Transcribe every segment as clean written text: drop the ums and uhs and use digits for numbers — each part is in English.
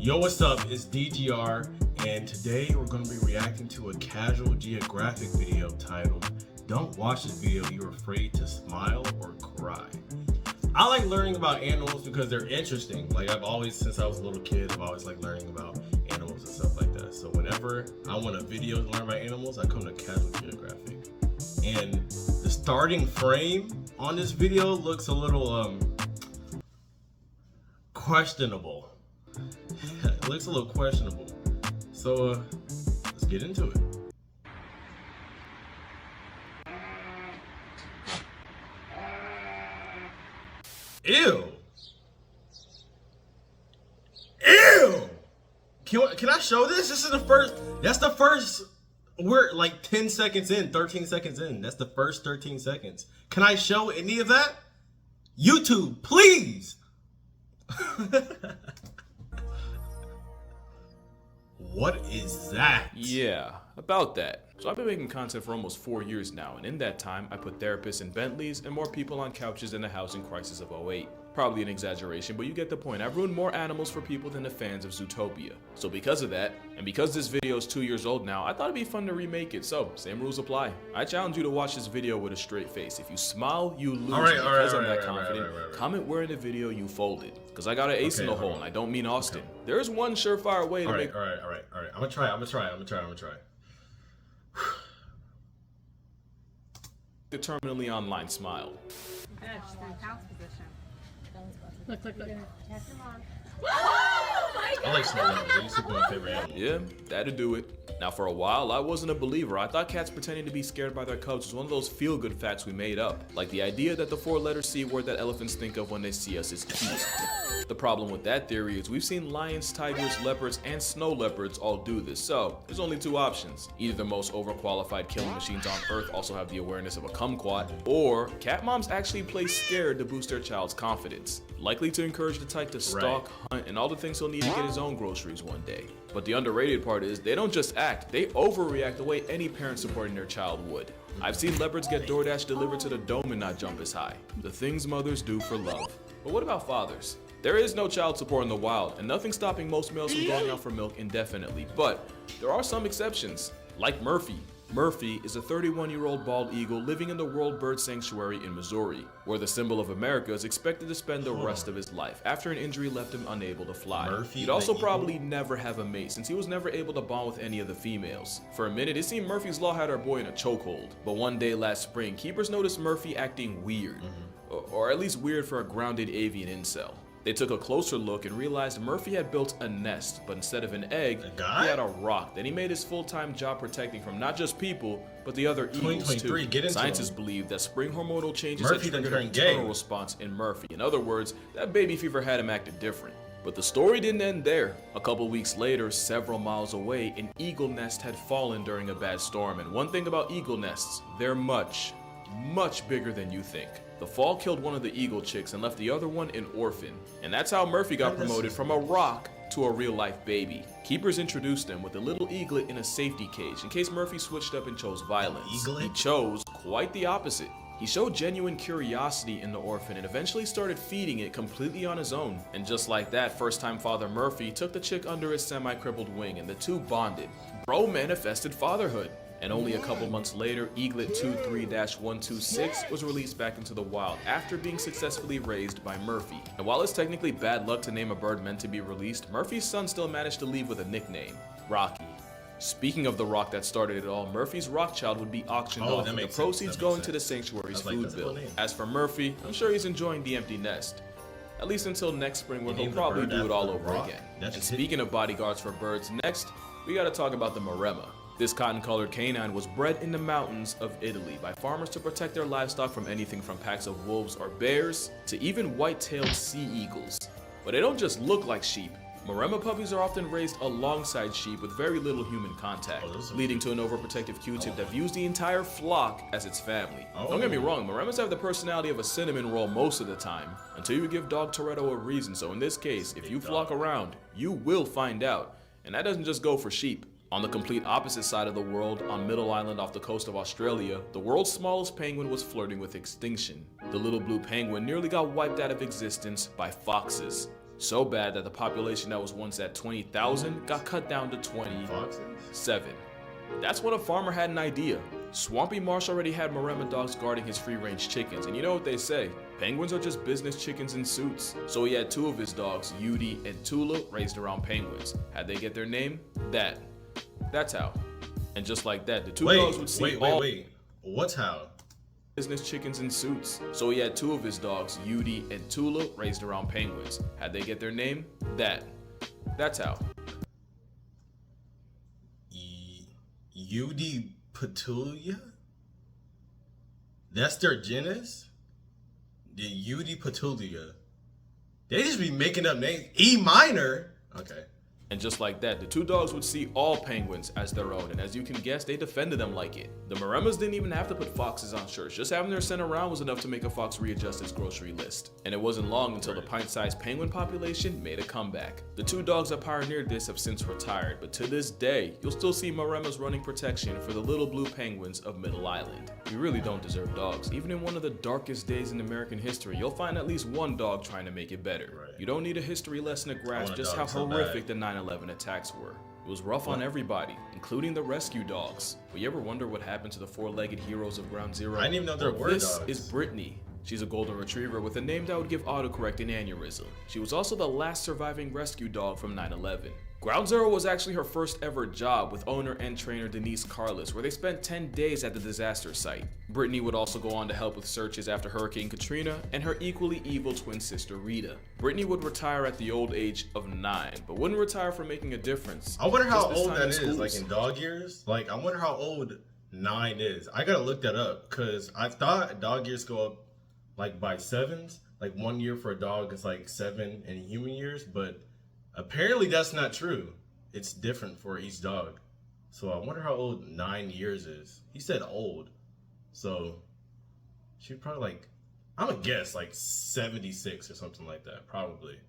Yo, what's up? It's DGR, and today we're going to be reacting to a casual Geographic video titled, "Don't watch this video, you're afraid to smile or cry." I like learning about animals because they're interesting. Like since I was a little kid, I've always liked learning about animals and stuff like that. So whenever I want a video to learn about animals, I come to Casual Geographic. And the starting frame on this video looks a little questionable. It looks a little questionable. So let's get into it. Ew. Ew. Can I show this? This is the first. That's the first. We're like 10 seconds in, 13 seconds in. That's the first 13 seconds. Can I show any of that? YouTube, please. What is that? Yeah, about that. So I've been making content for almost 4 years now, and in that time, I put therapists in Bentleys and more people on couches in the housing crisis of '08. Probably an exaggeration, but you get the point. I've ruined more animals for people than the fans of Zootopia. So because of that, and because this video is 2 years old now, I thought it'd be fun to remake it. So, same rules apply. I challenge you to watch this video with a straight face. If you smile, you lose. Because I'm that confident, comment where in the video you folded. Because I got an ace in the hole, and I don't mean Austin. Okay. There's one surefire way to make... All right. I'm gonna try. The terminally online smile. Good, she's in couch position. Look. Test your mom. I like snow leopards. They used to be my favorite animal. Yeah, that'd do it. Now for a while, I wasn't a believer. I thought cats pretending to be scared by their cubs was one of those feel-good facts we made up. Like the idea that the four-letter C word that elephants think of when they see us is cute. The problem with that theory is we've seen lions, tigers, leopards, and snow leopards all do this. So, there's only two options. Either the most overqualified killing machines on Earth also have the awareness of a kumquat, or cat moms actually play scared to boost their child's confidence. Likely to encourage the type to stalk, hunt, and all the things he'll need to get his own groceries one day. But the underrated part is they don't just act, they overreact the way any parent supporting their child would. I've seen leopards get DoorDash delivered to the dome and not jump as high. The things mothers do for love. But what about fathers? There is no child support in the wild, and nothing stopping most males from going out for milk indefinitely. But there are some exceptions, like Murphy. Murphy is a 31-year-old bald eagle living in the World Bird Sanctuary in Missouri, where the symbol of America is expected to spend the rest of his life after an injury left him unable to fly. He'd also probably never have a mate since he was never able to bond with any of the females. For a minute, it seemed Murphy's law had our boy in a chokehold. But one day last spring, keepers noticed Murphy acting weird, or at least weird for a grounded avian incel. They took a closer look and realized Murphy had built a nest, but instead of an egg, he had a rock that he made his full-time job protecting from not just people, but the other eagles too. Scientists believe that spring hormonal changes had triggered an internal response in Murphy. In other words, that baby fever had him acting different. But the story didn't end there. A couple weeks later, several miles away, an eagle nest had fallen during a bad storm. And one thing about eagle nests, they're much bigger than you think. The fall killed one of the eagle chicks and left the other one an orphan. And that's how Murphy got promoted from a rock to a real-life baby. Keepers introduced him with a little eaglet in a safety cage in case Murphy switched up and chose violence. He chose quite the opposite. He showed genuine curiosity in the orphan and eventually started feeding it completely on his own. And just like that, first-time father Murphy took the chick under his semi-crippled wing and the two bonded. Bro manifested fatherhood. And only a couple months later, Eaglet 23-126 was released back into the wild after being successfully raised by Murphy. And while it's technically bad luck to name a bird meant to be released, Murphy's son still managed to leave with a nickname, Rocky. Speaking of the rock that started it all, Murphy's Rockchild would be auctioned off with the proceeds going to the sanctuary's food bill. As for Murphy, I'm sure he's enjoying the empty nest. At least until next spring when he'll probably do it all over again. And speaking of bodyguards for birds, next, we gotta talk about the Maremma. This cotton-colored canine was bred in the mountains of Italy by farmers to protect their livestock from anything from packs of wolves or bears to even white-tailed sea eagles. But they don't just look like sheep. Maremma puppies are often raised alongside sheep with very little human contact, leading to an overprotective Q-tip that views the entire flock as its family. Don't get me wrong, Maremmas have the personality of a cinnamon roll most of the time, until you give dog Toretto a reason. So in this case, if you flock around, you will find out. And that doesn't just go for sheep. On the complete opposite side of the world, on Middle Island off the coast of Australia, the world's smallest penguin was flirting with extinction. The little blue penguin nearly got wiped out of existence by foxes. So bad that the population that was once at 20,000 got cut down to Foxes? 27. That's when a farmer had an idea. Swampy Marsh already had Maremma dogs guarding his free-range chickens, and you know what they say, penguins are just business chickens in suits. So he had two of his dogs, Yudi and Tula, raised around penguins. How'd they get their name? That's how. And just like that, the two dogs would see all What's how? business chickens in suits. So he had two of his dogs, Yudi and Tula, raised around penguins. How'd they get their name? That's how. Yudi Petulia? That's their genus? The Yudi Petulia. They just be making up names. E minor? Okay. And just like that, the two dogs would see all penguins as their own, and as you can guess, they defended them like it. The Maremmas didn't even have to put foxes on shirts, just having their scent around was enough to make a fox readjust its grocery list. And it wasn't long until the pint-sized penguin population made a comeback. The two dogs that pioneered this have since retired, but to this day, you'll still see Maremmas running protection for the little blue penguins of Middle Island. We really don't deserve dogs. Even in one of the darkest days in American history, you'll find at least one dog trying to make it better. Right. You don't need a history lesson to grasp just how horrific the 9/11 attacks were. It was rough on everybody, including the rescue dogs. But you ever wonder what happened to the four-legged heroes of Ground Zero? I didn't even know there were This dogs. is Brittany. She's a golden retriever with a name that would give autocorrect an aneurysm. She was also the last surviving rescue dog from 9/11. Ground Zero was actually her first ever job with owner and trainer Denise Carlos, where they spent 10 days at the disaster site. Brittany would also go on to help with searches after Hurricane Katrina and her equally evil twin sister Rita. Brittany would retire at the old age of 9, but wouldn't retire for making a difference. I wonder how Just this old time that in is, schools. like in dog years. Like, I wonder how old 9 is. I gotta look that up, because I thought dog years go up like by 7s. Like 1 year for a dog is like 7 in human years, but apparently that's not true. It's different for each dog. So I wonder how old 9 years is. He said old. So she'd probably like, I'm gonna guess like 76 or something like that, probably.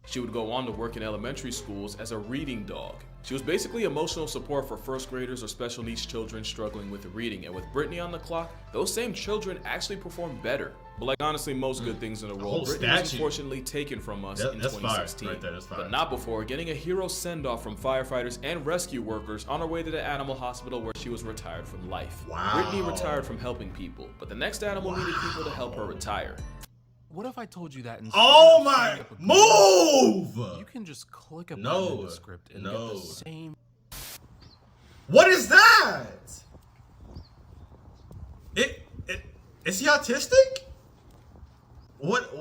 She would go on to work in elementary schools as a reading dog. She was basically emotional support for first graders or special needs children struggling with reading, and with Brittany on the clock, those same children actually performed better. But like honestly, most good things in the world, Brittany was unfortunately taken from us in 2016. Right there, that's fire. But not before getting a hero send-off from firefighters and rescue workers on her way to the animal hospital where she was retired from life. Wow. Brittany retired from helping people, but the next animal needed people to help her retire. What if I told you that instead Oh of my, setting up a Google, move! you can just click a button in the script and get the same. What is that? Is he autistic? What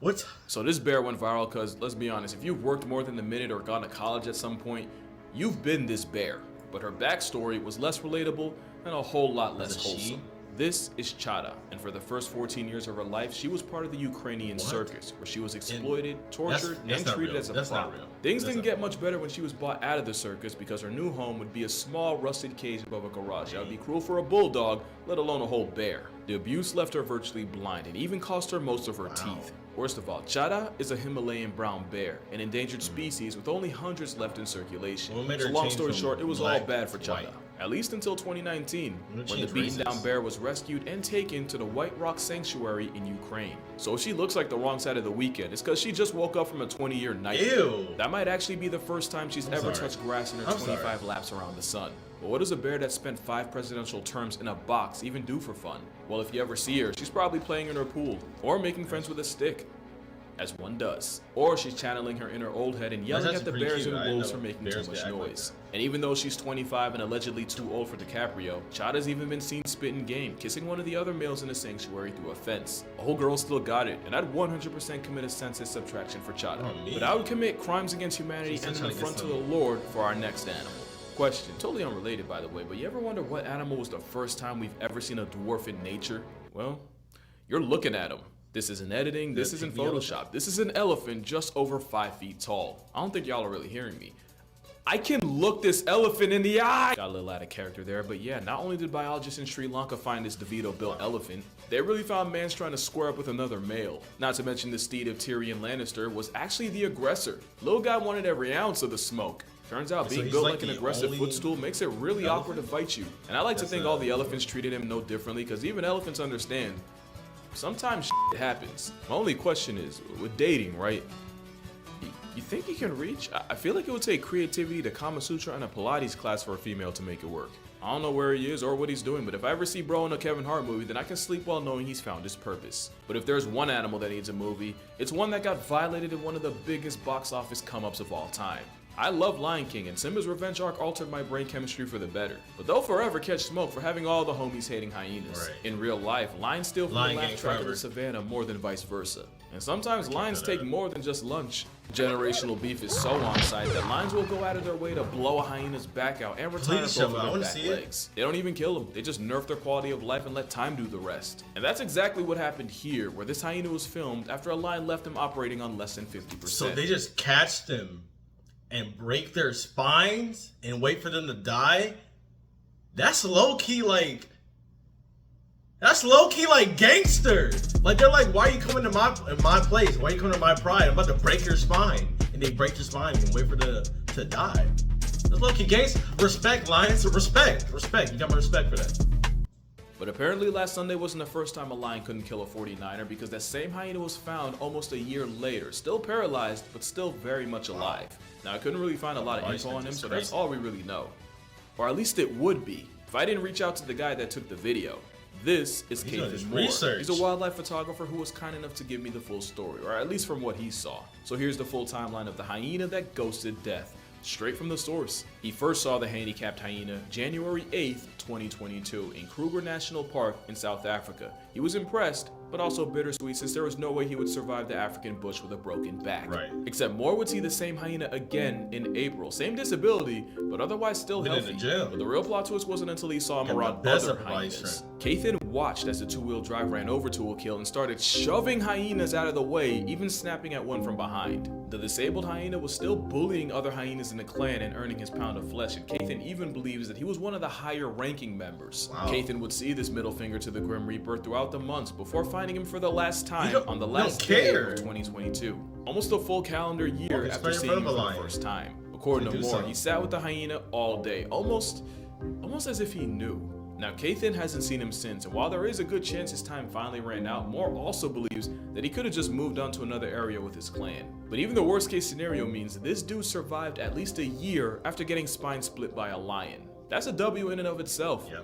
what's So this bear went viral because, let's be honest, if you've worked more than a minute or gone to college at some point, you've been this bear. But her backstory was less relatable and a whole lot less wholesome. This is Chada, and for the first 14 years of her life, she was part of the Ukrainian circus, where she was exploited, tortured, and treated as a prop. Things didn't get much better when she was bought out of the circus because her new home would be a small rusted cage above a garage. That would be cruel for a bulldog, let alone a whole bear. The abuse left her virtually blind and even cost her most of her teeth. Worst of all, Chada is a Himalayan brown bear, an endangered species with only hundreds left in circulation. So long story short, it was all bad for Chada. At least until 2019, when the beaten down bear was rescued and taken to the White Rock Sanctuary in Ukraine. So if she looks like the wrong side of the weekend, it's because she just woke up from a 20-year nightmare. Ew. That might actually be the first time she's ever touched grass in her 25 laps around the sun. But what does a bear that spent 5 presidential terms in a box even do for fun? Well, if you ever see her, she's probably playing in her pool, or making friends with a stick. As one does. Or she's channeling her inner old head and yelling at the bears and wolves for making too much noise. And even though she's 25 and allegedly too old for DiCaprio, Chada's even been seen spitting game, kissing one of the other males in the sanctuary through a fence. A whole girl still got it, and I'd 100% commit a census subtraction for Chada. But I would commit crimes against humanity and an affront to the Lord for our next animal. Question, totally unrelated by the way, but you ever wonder what animal was the first time we've ever seen a dwarf in nature? Well, you're looking at him. This isn't editing, this isn't Photoshop. This is an elephant just over 5 feet tall. I don't think y'all are really hearing me. I can look this elephant in the eye! Got a little out of character there, but yeah, not only did biologists in Sri Lanka find this DeVito-built elephant, they really found mans trying to square up with another male. Not to mention the steed of Tyrion Lannister was actually the aggressor. Little guy wanted every ounce of the smoke. Turns out being built like an aggressive footstool makes it really awkward to fight you. And I like to think all the elephants treated him no differently, because even elephants understand sometimes shit happens. My only question is, with dating, right? You think you can reach? I feel like it would take creativity to Kama Sutra and a Pilates class for a female to make it work. I don't know where he is or what he's doing, but if I ever see bro in a Kevin Hart movie, then I can sleep well knowing he's found his purpose. But if there's one animal that needs a movie, it's one that got violated in one of the biggest box office come-ups of all time. I love Lion King, and Simba's revenge arc altered my brain chemistry for the better. But they'll forever catch smoke for having all the homies hating hyenas. Right. In real life, lions steal from the Lion laugh Gang track of forever. the savannah more than vice versa. And sometimes lions that take up. more than just lunch. Generational beef is so on-site that lions will go out of their way to blow a hyena's back out and retire Please both show it. I of their wanna back see it. legs. They don't even kill them, they just nerf their quality of life and let time do the rest. And that's exactly what happened here, where this hyena was filmed after a lion left him operating on less than 50%. So they just catch them and break their spines and wait for them to die? That's low-key like gangster. Like they're like, why are you coming to my place? Why are you coming to my pride? I'm about to break your spine. And they break your spine and wait for them to die. That's low-key gangster. Respect, lions. Respect. You got my respect for that. But apparently last Sunday wasn't the first time a lion couldn't kill a 49er, because that same hyena was found almost a year later, still paralyzed, but still very much alive. Now I couldn't really find a lot of info on him, so that's all we really know. Or at least it would be, if I didn't reach out to the guy that took the video. This is He's doing his Kathan Moore. research. He's a wildlife photographer who was kind enough to give me the full story, or at least from what he saw. So here's the full timeline of the hyena that ghosted death, straight from the source. He first saw the handicapped hyena January 8th, 2022 in Kruger National Park in South Africa. He was impressed, but also bittersweet since there was no way he would survive the African bush with a broken back. Right. Except Moore would see the same hyena again in April. Same disability, but otherwise still Been in healthy. the gym. But the real plot twist wasn't until he saw him Got around the best other of advice, hyenas. Kathan watched as the two-wheel drive ran over to a kill and started shoving hyenas out of the way, even snapping at one from behind. The disabled hyena was still bullying other hyenas in the clan and earning his pound of flesh, and Kathan even believes that he was one of the higher-ranking members. Wow. Kathan would see this middle finger to the Grim Reaper throughout the months before finding him for the last time don't- on the you last don't day care. of 2022. Almost a full calendar year It's after right in seeing front him of a for the lion. first time. According to Do Moore, something. he sat with the hyena all day, almost as if he knew. Now, Kathan hasn't seen him since, and while there is a good chance his time finally ran out, Moore also believes that he could have just moved on to another area with his clan. But even the worst case scenario means this dude survived at least a year after getting spine split by a lion. That's a W in and of itself. Yeah.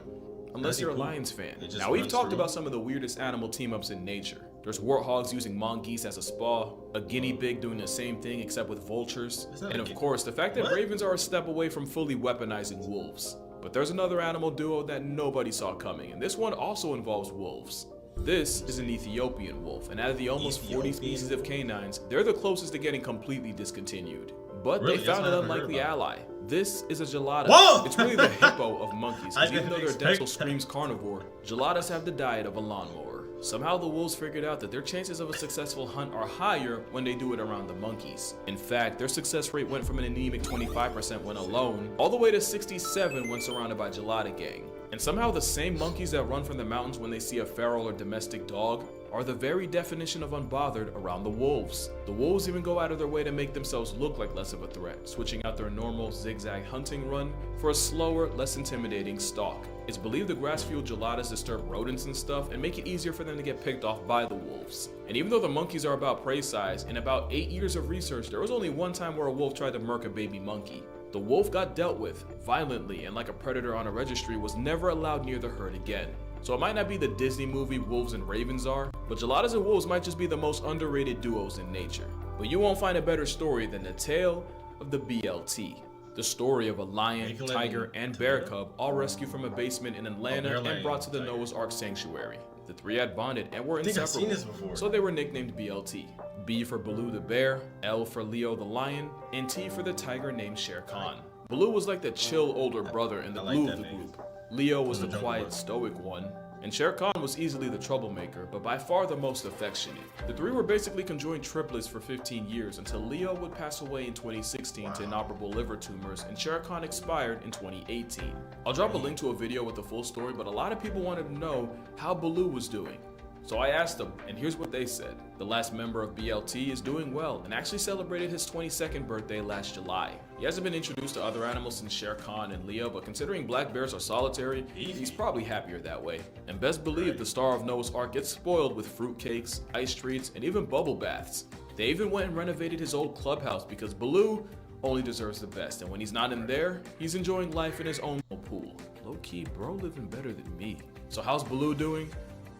Unless you're a Cool. Lions fan. It just Now, we've runs talked through. about some of the weirdest animal team-ups in nature. There's warthogs using mongoose as a spa, a guinea pig doing the same thing except with vultures, Is that and a of guinea- course, the fact that What? ravens are a step away from fully weaponizing wolves. But there's another animal duo that nobody saw coming, and this one also involves wolves. This is an Ethiopian wolf, and out of the almost 40 species of canines, they're the closest to getting completely discontinued. But Really? they That's found an what I haven't heard unlikely about. ally. This is a gelada. Whoa! It's really the hippo of monkeys, I because even didn't though their expect dental that. screams carnivore, geladas have the diet of a lawnmower. Somehow the wolves figured out that their chances of a successful hunt are higher when they do it around the monkeys. In fact, their success rate went from an anemic 25% when alone, all the way to 67% when surrounded by gelada gang. And somehow the same monkeys that run from the mountains when they see a feral or domestic dog are the very definition of unbothered around the wolves. The wolves even go out of their way to make themselves look like less of a threat, switching out their normal zigzag hunting run for a slower, less intimidating stalk. It's believed the grass-fueled geladas disturb rodents and stuff and make it easier for them to get picked off by the wolves. And even though the monkeys are about prey size, in about 8 years of research, there was only one time where a wolf tried to murk a baby monkey. The wolf got dealt with violently and like a predator on a registry was never allowed near the herd again. So it might not be the Disney movie Wolves and Ravens are, but geladas and wolves might just be the most underrated duos in nature. But you won't find a better story than the tale of the BLT. The story of a lion, tiger, and bear cub all rescued from a basement in Atlanta and brought to the Noah's Ark Sanctuary. The three had bonded and were I think I've seen inseparable, this before. so they were nicknamed BLT. B for Baloo the bear, L for Leo the lion, and T for the tiger named Shere Khan. Baloo was like the chill older brother and the I like glue that of the name. group. Leo was the Jungle quiet, Book. stoic one, and Shere Khan was easily the troublemaker, but by far the most affectionate. The three were basically conjoined triplets for 15 years until Leo would pass away in 2016 to inoperable liver tumors, and Shere Khan expired in 2018. I'll drop a link to a video with the full story, but a lot of people wanted to know how Baloo was doing. So I asked them, and here's what they said. The last member of BLT is doing well and actually celebrated his 22nd birthday last July. He hasn't been introduced to other animals since Shere Khan and Leah, but considering black bears are solitary, he's probably happier that way. And best believe the star of Noah's Ark gets spoiled with fruitcakes, ice treats, and even bubble baths. They even went and renovated his old clubhouse because Baloo only deserves the best, and when he's not in there, he's enjoying life in his own pool. Low-key, bro living better than me. So how's Baloo doing?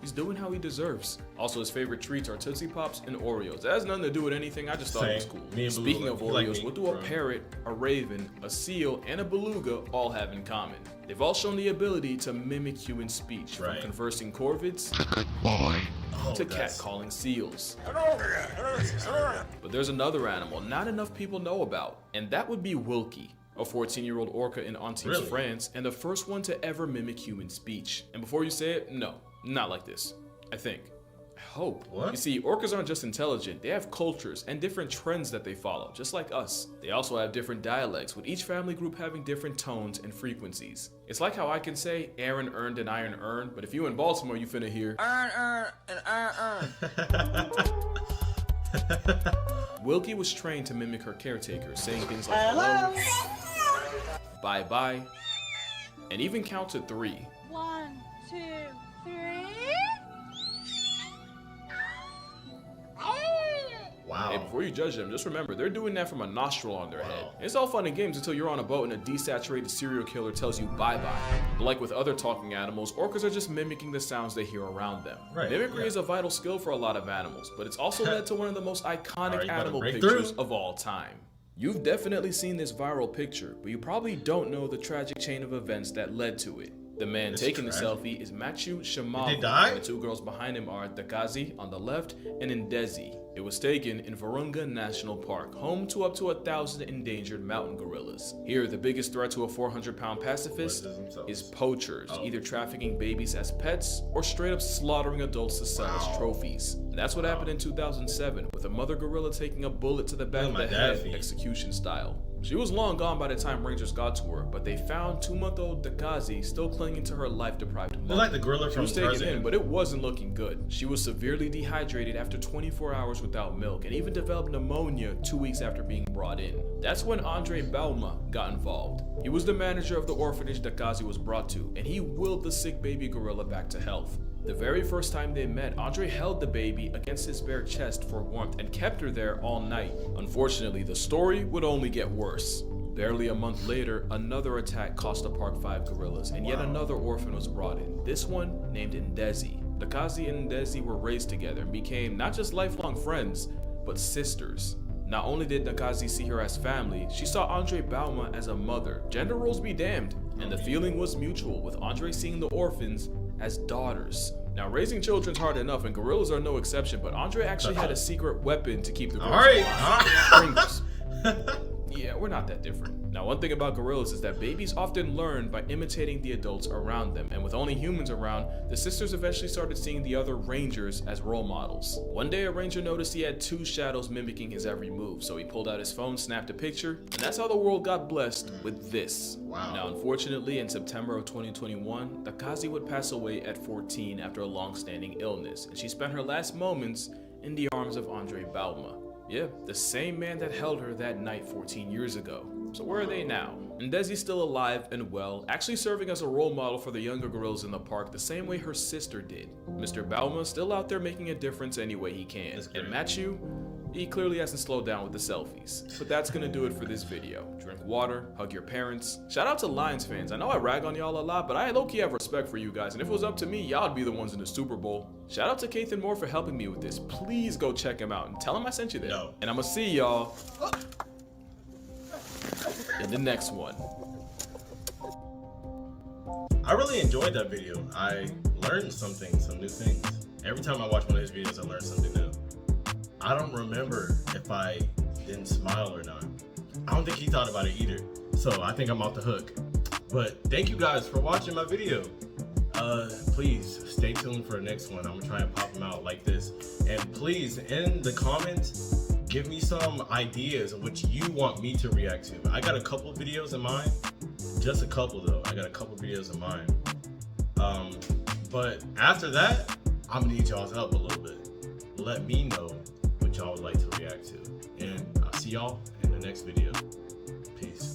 He's doing how he deserves. Also, his favorite treats are Tootsie Pops and Oreos. That has nothing to do with anything, I just thought it was cool. Speaking of Oreos, what do a parrot, a raven, a seal, and a beluga all have in common? They've all shown the ability to mimic human speech, from conversing corvids to catcalling seals. But there's another animal not enough people know about, and that would be Wilkie, a 14-year-old orca in Antibes, France, and the first one to ever mimic human speech. And before you say it, no, not like this. I think. I hope. You see, orcas aren't just intelligent, they have cultures and different trends that they follow, just like us. They also have different dialects, with each family group having different tones and frequencies. It's like how I can say Aaron earned an iron earn, but if you in Baltimore, you finna hear earn and iron earn. Wilkie was trained to mimic her caretaker, saying things like hello, bye-bye, and even count to 3. 1, 2, 3. Wow. Hey, before you judge them, just remember, they're doing that from a nostril on their head. It's all fun and games until you're on a boat and a desaturated serial killer tells you bye-bye. But like with other talking animals, orcas are just mimicking the sounds they hear around them. Mimicry is a vital skill for a lot of animals, but it's also led to one of the most iconic animal pictures of all time. You've definitely seen this viral picture, but you probably don't know the tragic chain of events that led to it. The man taking the selfie is Matthew Shamavu, and the 2 girls behind him are Dakazi on the left and Ndezi. It was taken in Virunga National Park, home to up to 1,000 endangered mountain gorillas. Here, the biggest threat to a 400-pound pacifist is poachers, either trafficking babies as pets or straight up slaughtering adults to sell as trophies. And that's what happened in 2007, with a mother gorilla taking a bullet to the back of the head, execution style. She was long gone by the time rangers got to her, but they found 2-month-old Dakazi still clinging to her life-deprived mother. Like the gorilla she was taken in, but it wasn't looking good. She was severely dehydrated after 24 hours without milk, and even developed pneumonia 2 weeks after being brought in. That's when Andre Bauma got involved. He was the manager of the orphanage Dakazi was brought to, and he willed the sick baby gorilla back to health. The very first time they met, Andre held the baby against his bare chest for warmth and kept her there all night. Unfortunately, the story would only get worse. Barely a month later, another attack cost the park 5 gorillas, and yet another orphan was brought in, this one named Ndezi. Dakazi and Ndezi were raised together and became not just lifelong friends, but sisters. Not only did Dakazi see her as family, she saw Andre Bauma as a mother. Gender roles be damned, and the feeling was mutual, with Andre seeing the orphans as daughters. Now, raising children's hard enough, and gorillas are no exception, but Andre actually had a secret weapon to keep the girls alive. Yeah, we're not that different. Now, one thing about gorillas is that babies often learn by imitating the adults around them, and with only humans around, the sisters eventually started seeing the other rangers as role models. One day, a ranger noticed he had 2 shadows mimicking his every move, so he pulled out his phone, snapped a picture, and that's how the world got blessed with this. Now, unfortunately, in September of 2021, Dakazi would pass away at 14 after a long-standing illness, and she spent her last moments in the arms of Andre Bauma. Yeah, the same man that held her that night 14 years ago. So where are they now? Ndezi's still alive and well, actually serving as a role model for the younger gorillas in the park the same way her sister did. Mr. Bauma still out there making a difference any way he can. And Matthew, he clearly hasn't slowed down with the selfies. But that's gonna do it for this video. Drink water, hug your parents. Shout out to Lions fans. I know I rag on y'all a lot, but I low-key have respect for you guys. And if it was up to me, y'all'd be the ones in the Super Bowl. Shout out to Kathan Moore for helping me with this. Please go check him out and tell him I sent you there. And I'ma see y'all in the next one. I really enjoyed that video. I learned some new things. Every time I watch one of his videos, I learn something new. I don't remember if I didn't smile or not. I don't think he thought about it either. So I think I'm off the hook. But thank you guys for watching my video. Please stay tuned for the next one. I'm gonna try and pop them out like this. And please, in the comments, give me some ideas of what you want me to react to. I got a couple videos in mind. Just a couple though. I got a couple videos in mind. But after that, I'm gonna need y'all's help a little bit. Let me know what y'all would like to react to. And I'll see y'all in the next video. Peace.